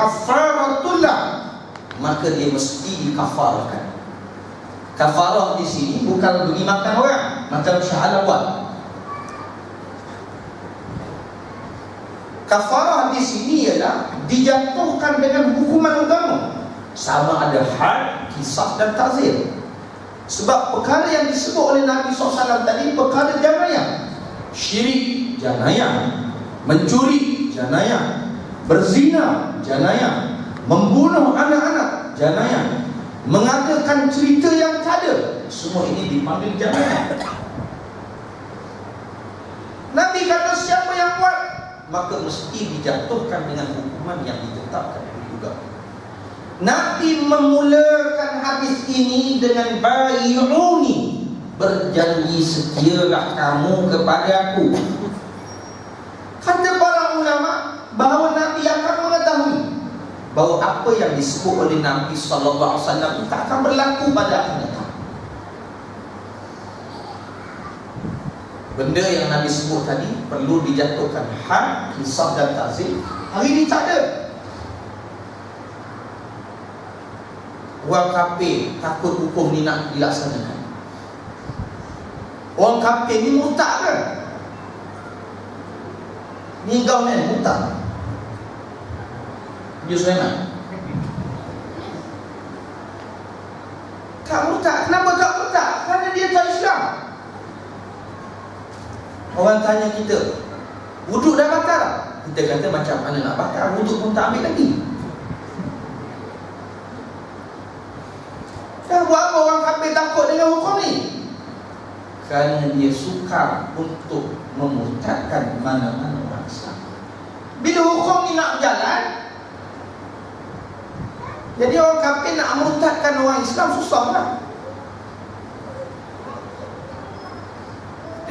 kafaratullah, maka dia mesti dikafarkan. Kafarah di sini bukan bagi makan orang macam syahalawat. Kafarah di sini ialah dijatuhkan dengan hukuman agama, sama ada had, kisah dan ta'zir. Sebab perkara yang disebut oleh Nabi SAW tadi perkara janayah. Syirik, janayah. Mencuri, janayah. Berzina, janayah. Membunuh anak-anak, janayah. Mengadakan cerita yang tak ada, semua ini dipanggil janayah. Nabi kata siapa yang buat, maka mesti dijatuhkan dengan hukuman yang ditetapkan juga. Nabi memulakan hadis ini dengan bai'uni, berjanji setialah kamu kepada aku. Kata para ulama bahawa Nabi akan mengetahui bahawa apa yang disebut oleh Nabi SAW tak akan berlaku pada akhir datang. Benda yang Nabi sebut tadi perlu dijatuhkan had, kisah dan ta'zir. Hari ini tak ada. Orang kafir takut hukum ni nak dilaksanakan. Orang kafir ni murtad kan? Ni kau ni murtad. Dia Sulaiman tak murtad. Kenapa tak murtad? Kerana dia tak Islam. Orang tanya kita, wuduk dah batal? Kita kata macam mana nak batal? Wuduk pun tak ambil lagi. Dan buat apa orang kafir takut dengan hukum ni? Kerana dia sukar untuk memurtadkan mana-mana orang Islam. Bila hukum ni nak berjalan, jadi orang kafir nak murtadkan orang Islam susahlah.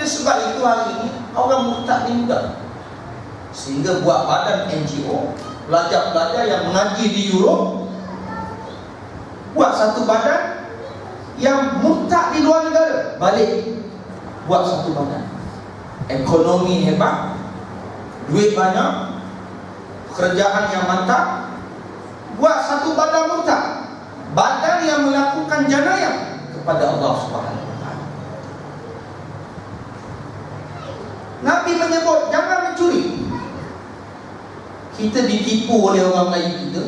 Sebab itu hari ini orang murtad ni juga, sehingga buat badan NGO, pelajar-pelajar yang mengaji di Europe buat satu badan yang murtad di luar negara, balik buat satu badan. Ekonomi hebat, duit banyak, pekerjaan yang mantap, buat satu badan murtad, badan yang melakukan janayah kepada Allah Subhanahu. Nabi menyebut jangan mencuri. Kita ditipu oleh orang Melayu kita,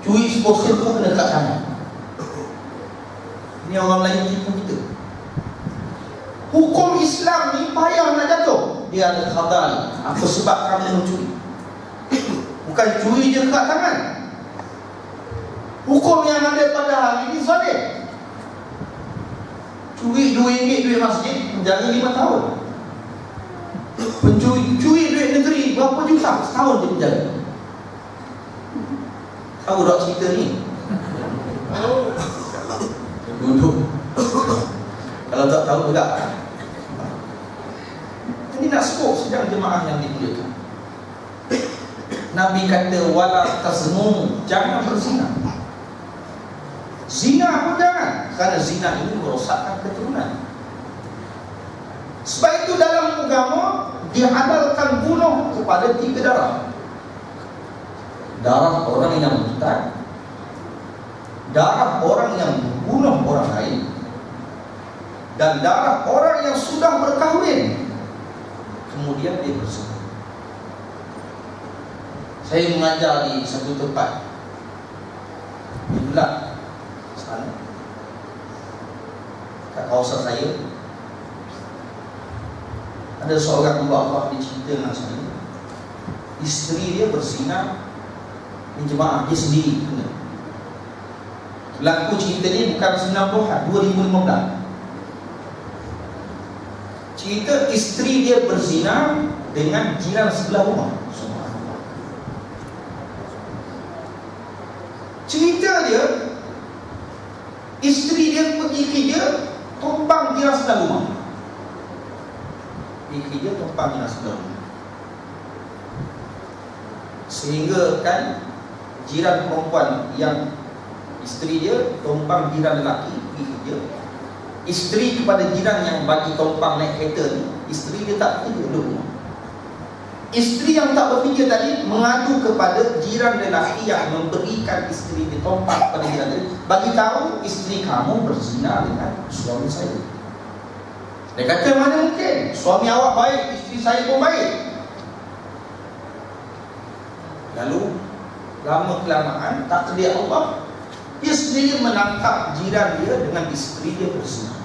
curi 10 sen pun kena kat tangan. Ini orang Melayu tipu kita. Hukum Islam ni payah nak jatuh. Dia ada khadal. Apa sebab kamu mencuri? Bukan curi je kat tangan. Hukum yang ada pada hari ini zalim. Curi RM2 duit masjid, penjara 5 tahun. Pencuri duit negeri berapa juta, setahun dia penjara. Tahu tak cerita ni? Duduk. Kalau tak tahu juga. Ini nak sebut sedang jemaah yang dimuliakan. Nabi kata wala tazmu, jangan berzina. Zina pun jangan, kerana zina ini merosakkan keturunan. Sebab itu dalam agama dihalalkan bunuh kepada 3 darah. Darah orang yang murtad, darah orang yang membunuh orang lain, dan darah orang yang sudah berkahwin kemudian dia berzina. Saya mengajar di satu tempat di Belak sana, kat kawasan saya. Ada seorang hamba Allah dicerita dengan saya, isteri dia berzina di jemaah dia sendiri kena. Berlaku cerita ni bukan 90-an, 2015. Cerita isteri dia berzina dengan jiran sebelah rumah. Cerita dia, isteri dia pergi kerja, tumpang jiran sebelah rumah. Pergi kerja, tumpang jiran sebelah rumah. Sehingga kan jiran perempuan yang isteri dia tumpang jiran lelaki pergi kerja, isteri kepada jiran yang bagi tumpang naik kereta ni, isteri dia tak kerja duduk rumah. Isteri yang tak berfikir tadi mengadu kepada jiran lelaki yang memberikan isteri ditompak pada jiran tadi, bagi tahu isteri kamu berzina dengan suami saya. Dia kata, mana mungkin, suami awak baik, isteri saya pun baik. Lalu lama kelamaan takdir Allah, dia sendiri menangkap jiran dia dengan isteri dia berzina.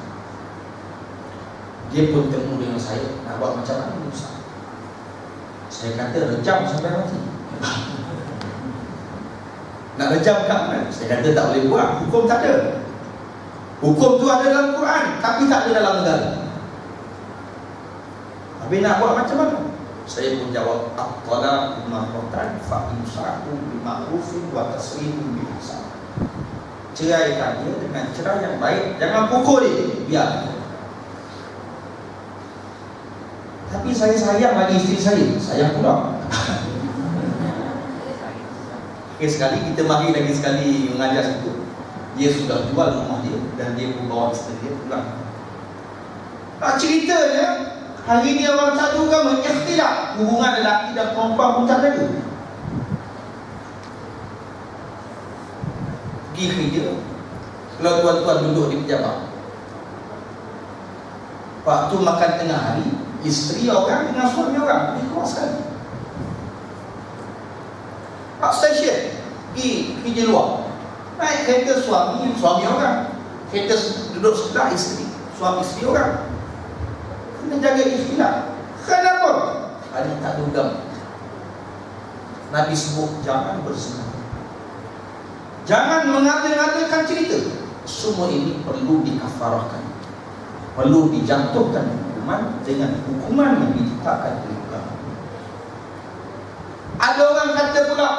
Dia pun temu dengan saya, nak buat macam mana Ustaz? Saya kata rejam sampai mati. Nak rejam kat mana? Saya kata tak boleh buat, hukum tak ada. Hukum tu ada dalam Quran, tapi tak ada dalam negara. Habis nak buat macam mana? Saya pun jawab, at-talaqu marratan fa imsaku bima'rufin wa tasrihun bil ihsan. Ceraikan dia dengan cerai yang baik, jangan pukul dia, biar. Tapi saya sayang bagi isteri saya, sayang pula. Okay, sekali kita mari lagi sekali mengajar situ. Dia sudah jual rumah dia dan dia pun bawa isteri dia pulang. Ceritanya, hari ni orang satu kan mengikhtilaf hubungan lelaki dan perempuan pun tak ada. Pergi kerja, kalau tuan-tuan duduk di pejabat, waktu makan tengah hari, isteri orang dengan suami orang pergi keluar sekali. Pak stesen pergi kerja luar, naik kereta suami orang, kereta duduk sebelah isteri, suami isteri orang. Kena jaga ikhtilaf. Kenapa? Ada tak dugam. Nabi sebut jangan berzina, jangan mengada-ngadakan cerita. Semua ini perlu dikafarahkan, perlu dijatuhkan hukuman dengan hukuman yang ditetapkan oleh ulama. Ada orang kata pula,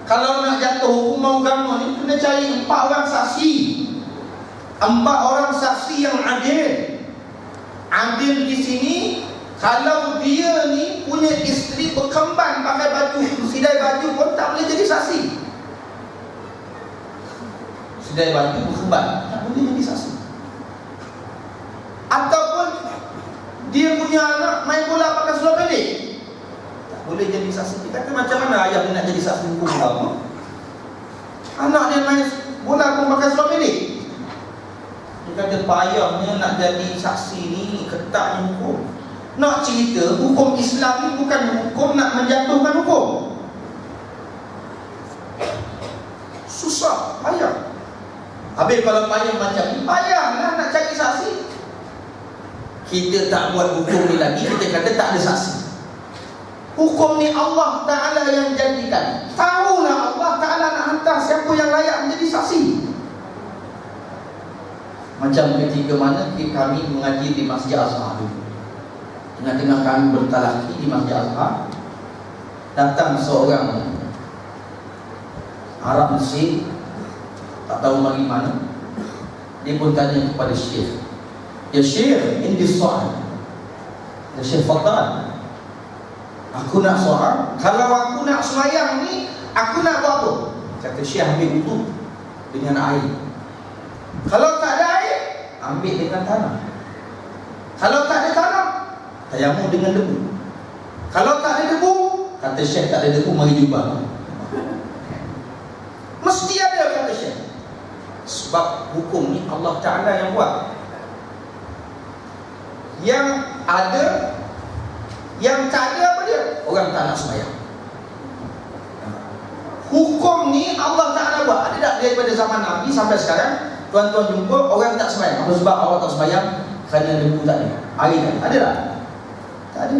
kalau nak jatuh hukuman agama ni kena cari 4 orang saksi, 4 orang saksi yang adil. Adil di sini, kalau dia ni punya isteri berkemban pakai baju, sidai baju pun tak boleh jadi saksi. Sidai baju berkemban tak boleh jadi saksi. Ataupun dia punya anak main bola pakai seluar pendek, tak boleh jadi saksi. Dia kata macam mana ayah dia nak jadi saksi hukum agama? Anak dia main bola pun pakai seluar pendek. Dia kata payahnya nak jadi saksi ni, ketatnya hukum. Nak cerita hukum Islam ni bukan hukum nak menjatuhkan hukum. Susah, payah. Habis kalau payah macam ni, payahlah nak cari saksi. Kita tak buat hukum ni lagi, kita kata tak ada saksi. Hukum ni Allah Ta'ala yang jadikan. Tahulah Allah Ta'ala nak hantar siapa yang layak menjadi saksi. Macam ketika mana kami mengaji di Masjid Azhar dulu, tengah-tengah kami bertalaki di Masjid Azhar, datang seorang Arab Mesir, tak tahu dari mana. Dia pun tanya kepada Syekh, ya Syekh, ini soal. Ya Syekh, fadal, aku nak soal. Kalau aku nak semayang ni, aku nak buat apa? Kata Syekh, ambil wudu dengan air. Kalau tak ada air, ambil dengan tanah. Kalau tak ada tanah, tayamum dengan debu. Kalau tak ada debu, kata Syekh, tak ada debu, mari jubah. Mesti ada, kata Syekh. Sebab hukum ni Allah Ta'ala yang buat. Yang ada, yang tak ada apa dia? Orang tak nak sembahyang. Hukum ni Allah Ta'ala buat. Ada tak daripada zaman Nabi sampai sekarang tuan-tuan jumpa orang tak sembahyang? Apa sebab awak tak sembahyang? Kerana debu tak ada, air tak ada. Ada tak? Tak ada.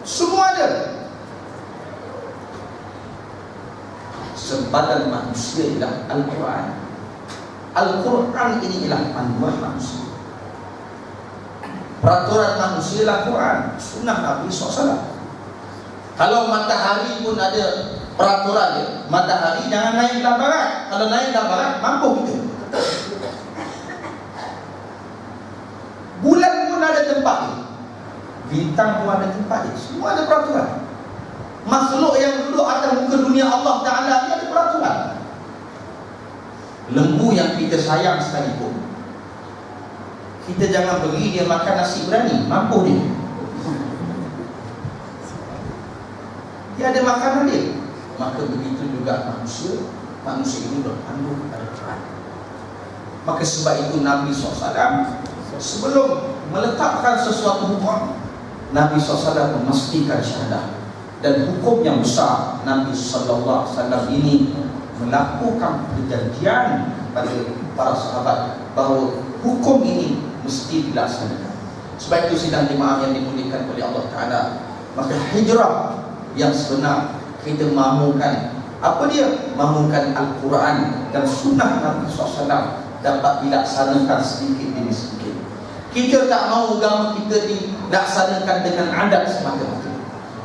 Semua ada. Sempadan manusia ialah Al-Quran. Al-Quran ini ialah panduan manusia. Peraturan manusia ialah Quran, sunnah Nabi SAW. Kalau matahari pun ada peraturan dia, matahari jangan naik belah barat. Kalau naik belah barat, mampu kita. Bulan pun ada tempat dia, bintang pun ada tempat dia. Semua ada peraturan. Makhluk yang duduk atas muka dunia Allah Ta'ala ni ada peraturan. Lembu yang kita sayang sekalipun, kita jangan beri dia makan nasi berani, mampu dia. dia ada makanan dia. Maka begitu juga manusia ini berpandu kepada Quran. Maka sebab itu Nabi SAW sebelum meletakkan sesuatu hukum, Nabi SAW memastikan syahadah. Dan hukum yang besar, Nabi SAW ini melakukan perjanjian pada para sahabat bahawa hukum ini mesti dilaksanakan. Sebab itu sidang jemaah yang dimuliakan oleh Allah Ta'ala, maka hijrah yang sebenar kita mahukan apa dia? Mahukan Al-Quran dan sunnah Nabi SAW dapat dilaksanakan sedikit demi sedikit. Kita tak mahu agama kita dilaksanakan dengan adat semata-mata.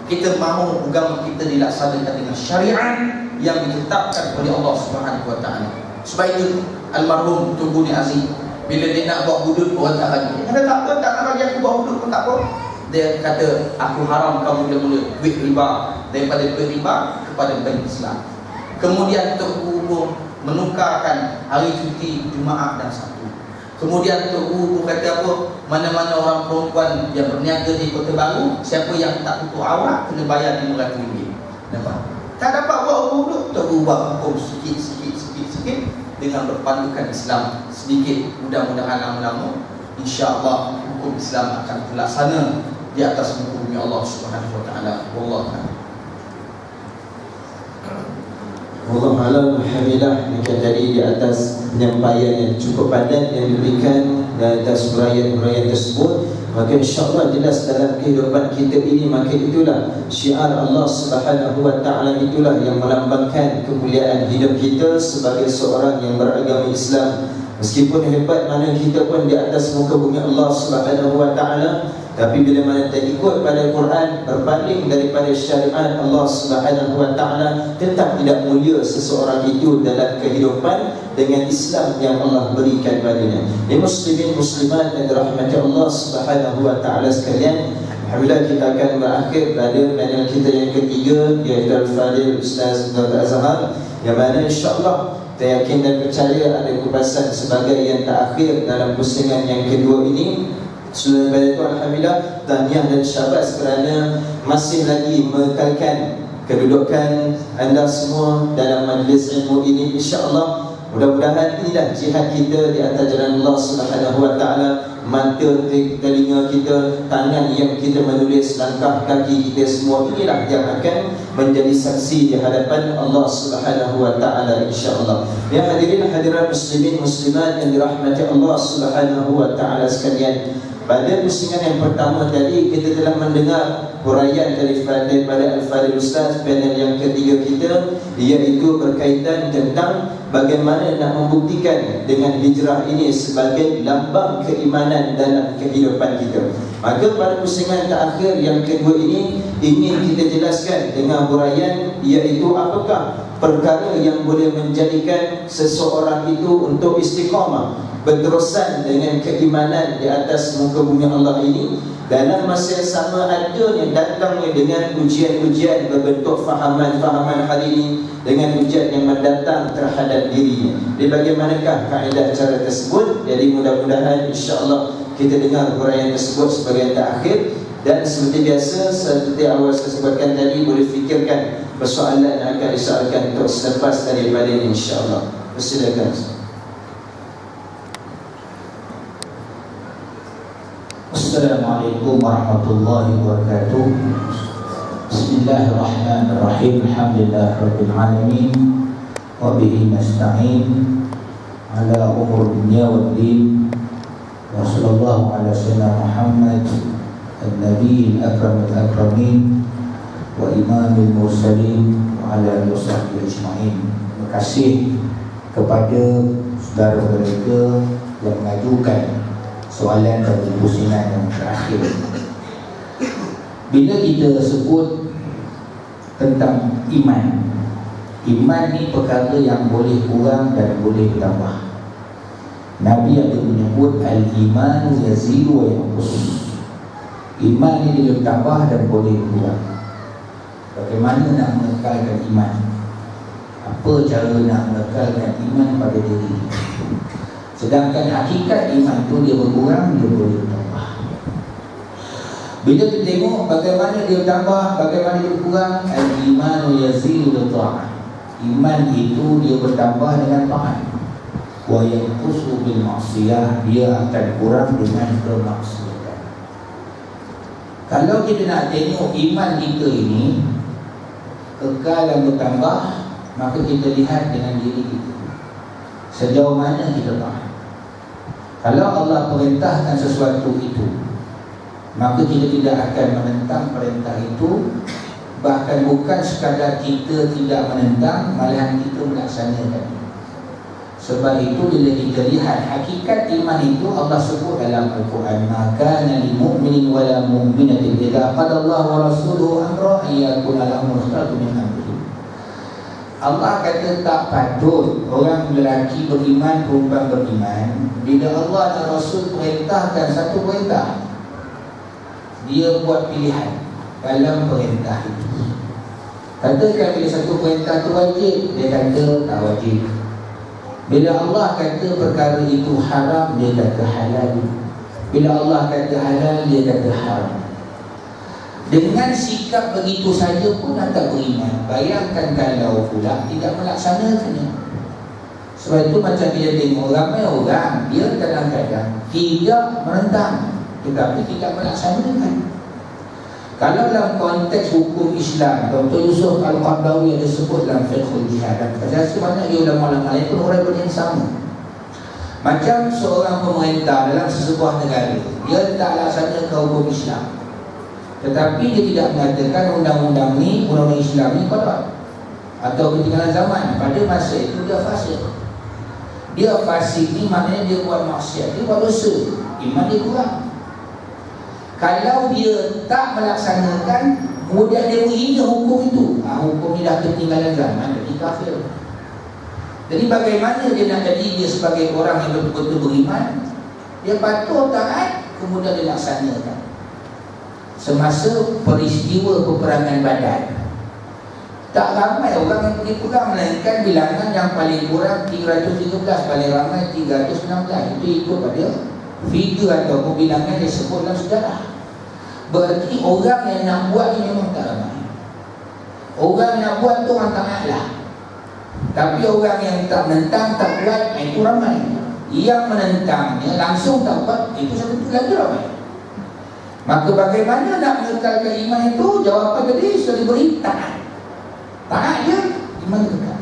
Kita mahu agama kita dilaksanakan dengan syariat yang ditetapkan oleh Allah Subhanahu Wa Taala. Sebab itu almarhum Tunku Ni Aziz, bila dia nak buat hudud, orang tak bagi. Dia kata tak apa, tak nak bagi aku buat hudud pun tak apa. Dia kata aku haram kamu mula-mula duit riba, daripada duit riba kepada bank Islam. Kemudian Tunku menukarkan hari cuti Jumaat dan Sabtu. Kemudian Tunku kata apa, mana-mana orang perempuan yang berniaga di Kota Baru, siapa yang tak tutup aurat kena bayar RM500. Nampak? Tak dapat buat hudud, Tunku buat hukum sikit dengan berpandukan Islam sedikit. Mudah-mudahan lama-lama insya-Allah hukum Islam akan terlaksana di atas muka bumi Allah Subhanahu Wa Taala. Wallahu a'lam. Wallahu a'lam. Alhamdulillah, demikian tadi di atas penyampaian yang cukup padat yang diberikan di atas huraian tersebut. Maka insya-Allah jelas dalam kehidupan kita ini, maka itulah syiar Allah Subhanahu Wa Taala, itulah yang melambangkan kemuliaan hidup kita sebagai seorang yang beragama Islam. Meskipun hebat mana kita pun di atas muka bumi Allah Subhanahu Wa Taala, tapi bila mana tak ikut pada Quran, berbanding daripada syariat Allah Subhanahu Wa Taala, tetap tidak mulia seseorang itu dalam kehidupan dengan Islam yang Allah berikan padanya. Muslimin muslimat yang dirahmati Allah Subhanahu Wa Taala sekalian, alhamdulillah kita akan berakhir pada panel kita yang ketiga, iaitu Al-Fadil Ustaz Dr. Azhar, yang mana insya-Allah saya yakin dan percaya ada kupasan sebagai yang terakhir dalam pusingan yang kedua ini. Selain daripada itu, alhamdulillah, tahniah dan syabas kerana masih lagi mengekalkan kedudukan anda semua dalam majlis ilmu ini. InsyaAllah, mudah-mudahan inilah jihad kita di atas jalan Allah Subhanahu Wa Taala. Mata, telinga kita, tangan yang kita menulis, langkah kaki kita semua, inilah yang akan menjadi saksi di hadapan Allah Subhanahu Wa Taala, insya-Allah. Ya hadirin hadirat muslimin muslimat yang dirahmati Allah Subhanahu Wa Taala sekalian, pada pusingan yang pertama tadi kita telah mendengar huraian daripada Al-Fadil Ustaz. Panel yang ketiga kita iaitu berkaitan tentang bagaimana nak membuktikan dengan hijrah ini sebagai lambang keimanan dalam kehidupan kita. Maka pada pusingan terakhir yang kedua ini ingin kita jelaskan dengan huraian iaitu apakah perkara yang boleh menjadikan seseorang itu untuk istiqamah berterusan dengan keimanan di atas muka bumi Allah ini. Dalam masa yang sama adanya datangnya dengan ujian-ujian berbentuk fahaman-fahaman hari ini, dengan ujian yang mendatang terhadap dirinya. Jadi bagaimanakah kaedah cara tersebut? Jadi mudah-mudahan insya-Allah kita dengar huraian tersebut sebagai yang terakhir. Dan seperti biasa, seperti awal saya sebutkan tadi, boleh fikirkan persoalan yang akan disoalkan untuk selepas daripada ini insya-Allah. Persilakan. Assalamualaikum warahmatullahi wabarakatuh. Bismillahirrahmanirrahim. Alhamdulillahirabbil alamin. Wa bihi nasta'in ala umur dunya waddin. Wa sallallahu ala sayyidina Muhammad an-nabiyil akramil akramin wa imamil mursalin wa ala alihi wasahbihi ajma'in. Terima kasih kepada saudara-saudara kita yang mengajukan soalan dan pusingan yang terakhir. Bila kita sebut tentang iman, iman ni perkara yang boleh kurang dan boleh bertambah. Nabi ada menyebut al-iman yazidu wa yanqus. Iman ni boleh bertambah dan boleh kurang. Bagaimana nak mengekalkan iman? Apa cara nak mengekalkan iman pada diri? Sedangkan hakikat iman tu dia berkurang, dia boleh bertambah. Bila kita tengok bagaimana dia bertambah, bagaimana dia berkurang, al-imanu yazidu bi ta'ah. Iman itu dia bertambah dengan taat. Wa yanqusu bil ma'siyah, dia akan kurang dengan kemaksiatan. Kalau kita nak tengok iman kita ini kekal dan bertambah, maka kita lihat dengan diri kita, sejauh mana kita taat. Kalau Allah perintahkan sesuatu itu, maka kita tidak akan menentang perintah itu. Bahkan bukan sekadar kita tidak menentang, malahan kita melaksanakan. Sebab itu bila kita lihat hakikat iman itu, Allah sebut dalam Al-Quran, maka lil mu'minin wa la mu'minatin idza qada Allah wa rasuluhu amra ayyakuna lahum khiyaratu min amrihim. Allah kata tak patut orang lelaki beriman, perempuan beriman, bila Allah dan Rasul perintahkan satu perintah, dia buat pilihan dalam perintah itu. Katakan bila satu perintah itu wajib, dia kata tak wajib. Bila Allah kata perkara itu haram, dia kata halal. Bila Allah kata halal, dia kata haram. Dengan sikap begitu saja pun tak beriman. Bayangkan kalau pula tidak melaksanakannya. Sebab itu macam kita tengok ramai orang, dia kadang-kadang tidak menentang tetapi tidak melaksanakan. Kalau dalam konteks hukum Islam, Dr. Yusuf Al-Qardawi ada sebut dalam Fiqhul Jihad, dan saya rasa banyak ulama-ulama lain pun orang yang sama. Macam seorang pemerintah dalam sesebuah negara, dia tak laksanakan hukum Islam, tetapi dia tidak mengatakan undang-undang ni, undang-undang Islam ni kotor atau ketinggalan zaman. Pada masa itu dia fasik. Dia fasik ni maknanya dia buat maksiat, dia buat dosa, iman dia kurang. Kalau dia tak melaksanakan, kemudian dia menghina hukum itu, hukum ni dah ketinggalan zaman, jadi kafir. Jadi bagaimana dia nak jadi dia sebagai orang yang betul-betul beriman? Dia patuh taat, kemudian dia laksanakan. Semasa peristiwa peperangan Badar, tak ramai orang yang pergi perang, melainkan bilangan yang paling kurang 313, paling ramai 316. Itu ikut pada figure atau bilangan yang disebut dalam sejarah. Berarti orang yang nak buat ni memang tak ramai. Orang yang nak buat tu orang taat lah. Tapi orang yang tak menentang, tak buat, itu ramai. Yang menentangnya langsung tak buat, itu satu lagi ramai. Maka bagaimana nak mengekalkan iman itu? Jawapan tadi sudah diberi, taat. Taat je, iman kekal.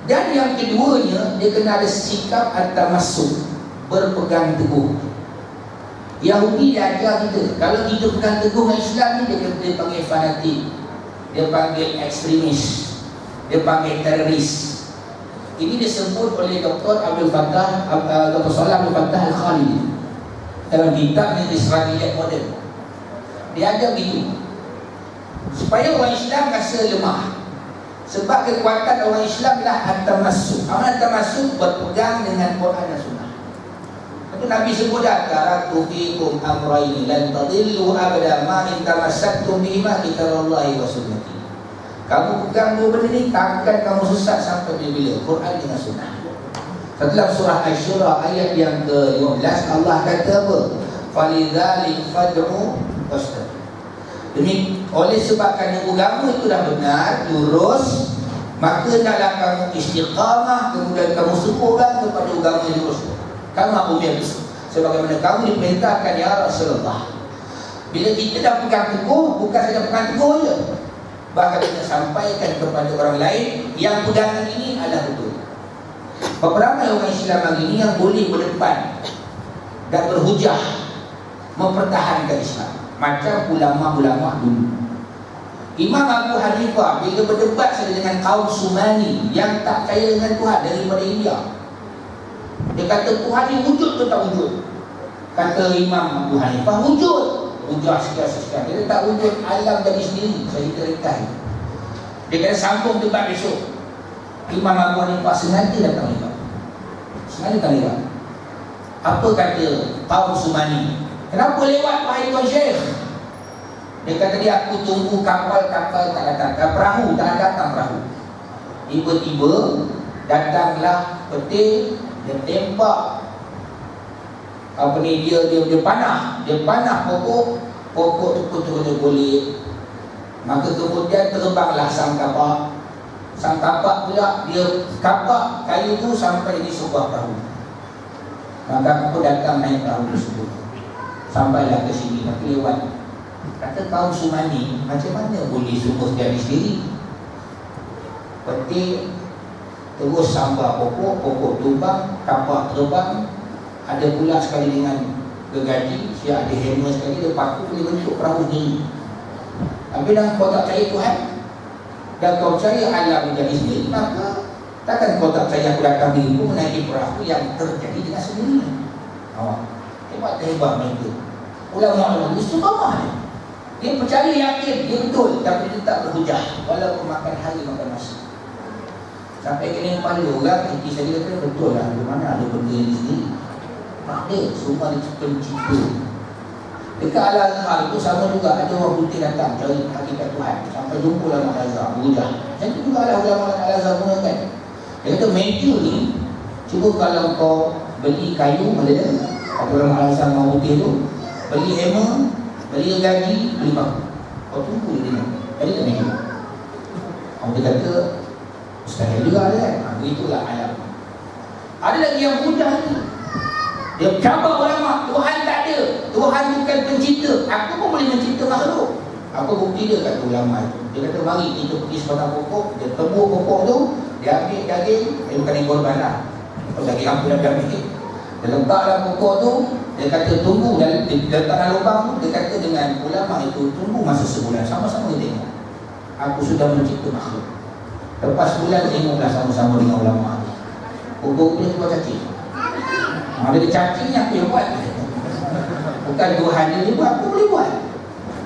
Dan yang keduanya, dia kena ada sikap at-tamassuk, berpegang teguh. Yahudi dia ajar kita, kalau kita pegang teguh dengan Islam ni, dia panggil fanatik, dia panggil ekstremis, dia panggil teroris. Ini disebut oleh Dr. Abdul Fattah, Dr. Salah Abdul Fattah Al-Khalidi dalam kitab Israiliyat Moden. Dia ajar begitu supaya orang Islam rasa lemah. Sebab kekuatan orang Islam adalah at-tamassuk. At-tamassuk berpegang dengan Quran dan Sunnah. Itu Nabi sebut dah, taraktu fikum amrayni lan tadillu abada ma in tamassaktum bihima kitaballahi wa sunnati. Kamu pegang dua benda ni, takkan kamu sesat sampai bila-bila, Quran dengan Sunnah. Dalam surah Asy-Syura ayat yang ke-15, Allah kata apa? Falidzalik fad'u wastaqim. Demi oleh sebab kerana agama itu dah benar, lurus, maka hendaklah kamu istiqamah, kemudian kamu serukan kepada agama yang lurus. Kamu umir sebagaimana kamu diperintahkan ya Rasulullah. Bila kita dah pegang teguh, bukan saja pegang teguh je, bahkan kita sampaikan kepada orang lain yang pegangan ini adalah betul. Beberapa orang Islam hari ini yang boleh berdepan dan berhujah mempertahankan Islam, macam ulama-ulama dulu. Imam Abu Hanifah bila berdebat saja dengan kaum Sumani yang tak percaya dengan Tuhan daripada India, dia kata Tuhan ni wujud ke tak wujud? Kata Imam Abu Hanifah wujud. Hujah sekian-sekian. Dia tak wujud, alam dari sendiri. Saya ceritakan. Dia kata sambung debat besok. Imam Abu Hanifah sengaja datang lewat. Sengaja datang lewat. Apa kata kaum Sumani? Kenapa lewat wahai Tuan Syekh? Dia kata dia, aku tunggu kapal-kapal tak datang, perahu tak datang perahu. Tiba-tiba datanglah peti. Dia tembak apa ni, dia panah pokok, pokok tu pun terus boleh. Maka kemudian terbanglah sang kapak. Sang kapak pula dia kapak kayu tu sampai di sebuah perahu. Maka aku datang naik perahu tersebut. Sampailah ke sini, tapi lewat. Kata kaum Sumani, macam mana boleh semua jadi sendiri? Petik, terus sambar pokok, pokok tumbang, kapak terbang. Ada pula sekali dengan gergaji, dia ada hammer sekali, dia paku boleh bentuk perahu sendiri. Tapi dalam kau tak percaya Tuhan dan kau percaya Allah menjadi sendiri, maka takkan kau tak percaya aku datang diriku menaiki perahu yang terjadi dengan sendirinya. Hebat mereka. Ulama-ulama istiqamah dia percaya, yakin, dia betul, tapi dia tak berhujah walaupun makan hari makan masa. Sampai kena kepala orang, hati saya kata betul lah, di mana ada benda ini sendiri. Tak ada, semua dia pencipta. Dekat Al-Azhar itu sama juga, ada orang putih datang cari hakikat Tuhan. Sampai jumpa ulama Al-Azhar, berhujah. Macam tu juga lah ulama Al-Azhar gunakan. Dia kata meja ni, cuba kalau kau beli kayu, ada apa ulama Al-Azhar mau putih tu, beli hammer, beli gaji, beli paku. Kau tunggu dia tengok. Jadi tak meja. Orang dia kata mustahil juga kan. Itulah ayat. Ada lagi yang mudah ni. Dia cabar ulama, Tuhan tak ada. Tuhan bukan pencipta. Aku pun boleh mencipta makhluk. Apa bukti dia kata ulama itu? Dia kata mari kita pergi sebatang pokok, dia tebuk pokok tu, dia ambil daging, dia bukan korban lah. Kalau daging apa dah ambil. Dia letaklah pokok tu, dia kata tunggu, dia letakkan lubang tu, dia kata dengan ulama itu tunggu masa sebulan, sama-sama dia tengok. Aku sudah mencipta makhluk. Lepas sebulan tengoklah sama-sama dengan ulama. Pokok punya keluar cacing. Ada cacing yang aku yang buat. Bukan Tuhan dia buat, aku boleh buat.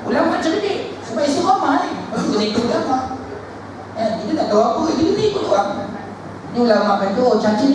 Ulama cerdik, sebab istiqamah ni. Lepas tu kena ikut ulama. Kita tak tahu apa, kita ikut orang. Ni ulama kata, oh cacing